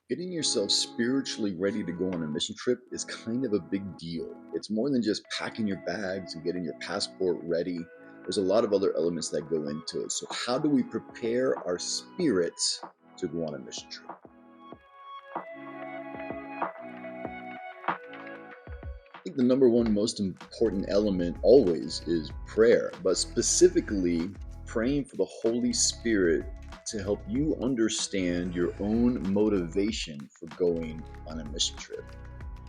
Getting yourself spiritually ready to go on a mission trip is kind of a big deal. It's more than just packing your bags and getting your passport ready. There's a lot of other elements that go into it. So, how do we prepare our spirits to go on a mission trip? I think the number one most important element always is prayer, but specifically praying for the Holy Spirit to help you understand your own motivation for going on a mission trip.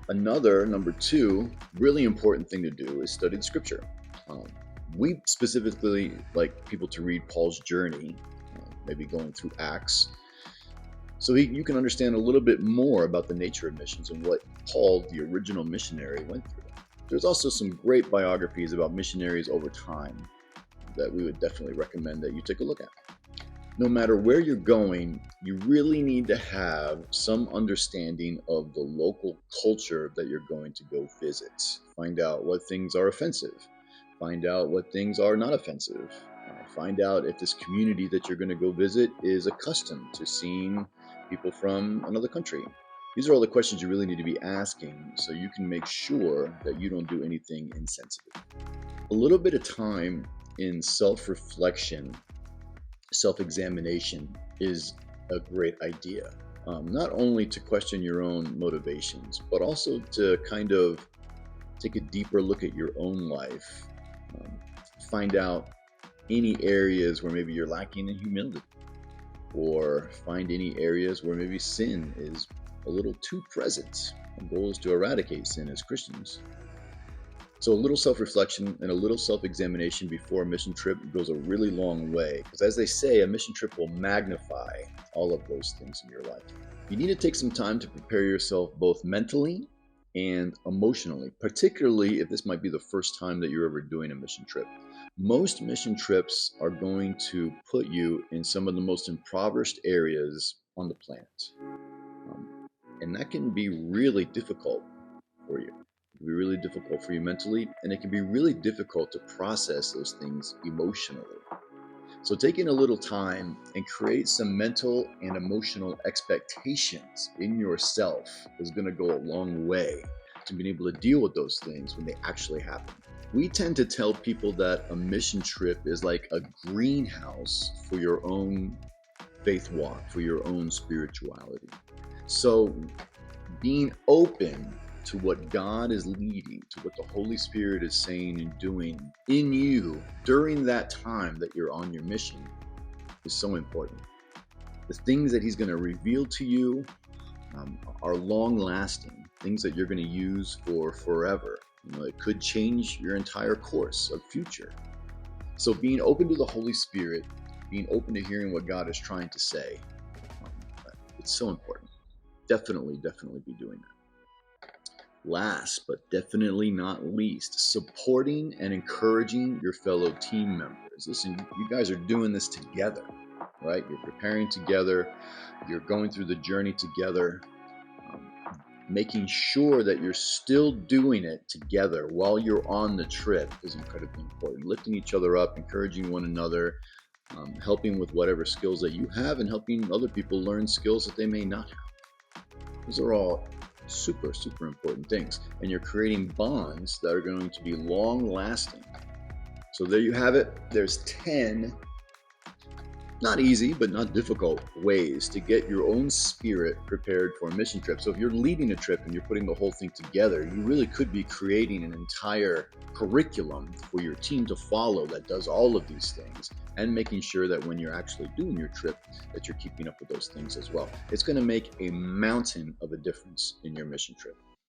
Another, number two, really important thing to do is study the scripture. Um, we specifically like people to read Paul's journey, maybe going through Acts, so you can understand a little bit more about the nature of missions and what Paul, the original missionary, went through. There's also some great biographies about missionaries over time that we would definitely recommend that you take a look at. No matter where you're going, you really need to have some understanding of the local culture that you're going to go visit. Find out what things are offensive. Find out what things are not offensive. Find out if this community that you're going to go visit is accustomed to seeing people from another country. These are all the questions you really need to be asking so you can make sure that you don't do anything insensitive. A little bit of time in self reflection, self examination is a great idea. Not only to question your own motivations, but also to kind of take a deeper look at your own life. Find out any areas where maybe you're lacking in humility, or find any areas where maybe sin is a little too present. The goal is to eradicate sin as Christians. So a little self-reflection and a little self-examination before a mission trip goes a really long way, because as they say, a mission trip will magnify all of those things in your life. You need to take some time to prepare yourself both mentally and emotionally, particularly if this might be the first time that you're ever doing a mission trip. Most mission trips are going to put you in some of the most impoverished areas on the planet. And that can be really difficult for you. It can be really difficult for you mentally, and it can be really difficult to process those things emotionally. So, taking a little time and create some mental and emotional expectations in yourself is going to go a long way to being able to deal with those things when they actually happen. We tend to tell people that a mission trip is like a greenhouse for your own faith walk, for your own spirituality. So, being open to what God is leading, to what the Holy Spirit is saying and doing in you during that time that you're on your mission is so important. The things that He's going to reveal to you are long lasting, things that you're going to use for forever. It could change your entire course of future. So being open to the Holy Spirit, being open to hearing what God is trying to say, it's so important. Definitely be doing that. Last but definitely not least, supporting and encouraging your fellow team members. Listen, you guys are doing this together, right? You're preparing together, you're going through the journey together. Making sure that you're still doing it together while you're on the trip is incredibly important. Lifting each other up, encouraging one another, helping with whatever skills that you have, and helping other people learn skills that they may not have. Those are all super important things. And you're creating bonds that are going to be long lasting. So there you have it. There's 10 not easy, but not difficult ways to get your own spirit prepared for a mission trip. So if you're leading a trip and you're putting the whole thing together, you really could be creating an entire curriculum for your team to follow that does all of these things, and making sure that when you're actually doing your trip that you're keeping up with those things as well. It's going to make a mountain of a difference in your mission trip.